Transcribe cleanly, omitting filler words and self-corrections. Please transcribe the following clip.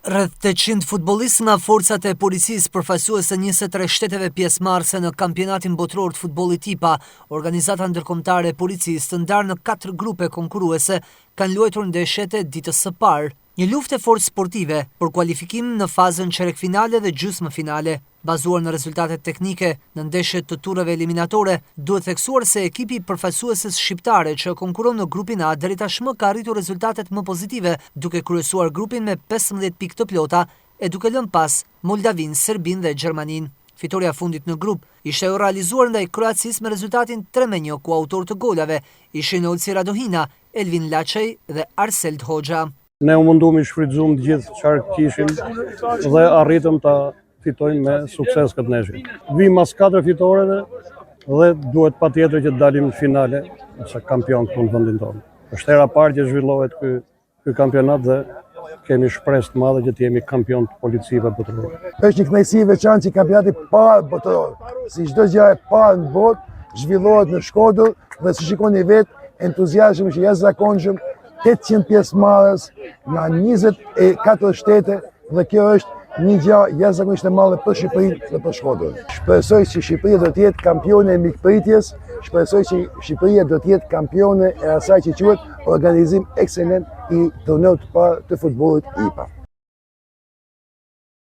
Rreth 800 futbollistë nga forcat e policisë përfaqësuese 23 shteteve pjesëmarrëse në kampionatin botror të futbollit IPA, organizata ndërkombëtare e policisë të ndarë në 4 grupe konkurruese, kanë luajtur ndeshjet e ditës së parë. Një luftë e fortë sportive për kualifikim në fazën çerek-finale dhe gjysmë-finale. Bazuar në rezultatet teknike në ndeshjet të tureve eliminatore, duhet theksuar se ekipi i përfaqësuesës shqiptare që konkuron në grupin A deri tashmë ka arritur rezultatet më pozitive, duke kryesuar grupin me 15 pikë të plota e duke lënë pas Moldavinë, Serbinë dhe Gjermaninë. Fitoria fundit në grup ishte realizuar ndaj Kroacisë me rezultatin 3-1, ku autor të golave ishin Olsi Radohina, Elvin Laçej dhe Arsel Hoxha. Ne u mundum i shfrytëzuam të gjithë çfarë kishim dhe arritëm ta fitojmë me sukses këtë ndeshje. Vim mas 4 fitoreve dhe duhet patjetër që të dalim në finale ose kampion këtu në vendin tonë. Është hera e parë që zhvillohet ky kampionat dhe kemi shpresë të madhe që të jemi kampion të policive botërore. Është një kënaqësi e veçantë që kampionati parë botror, si çdo gjë e parë në botë, zhvillohet në Shkodër dhe si shikoni vetë entuziazmi që jashtëzakonshëm 800 pjesëmarrës nga 24 shtete dhe kjo është një gjë jashtëzakonisht e madhe për Shqipërinë dhe për Shkodrën. Shpresoj që Shqipëria do të jetë kampione e mikpritjes, shpresoj që Shqipëria do të jetë kampione e asaj që quhet organizim ekselent i turneut të parë të futbollit IPA.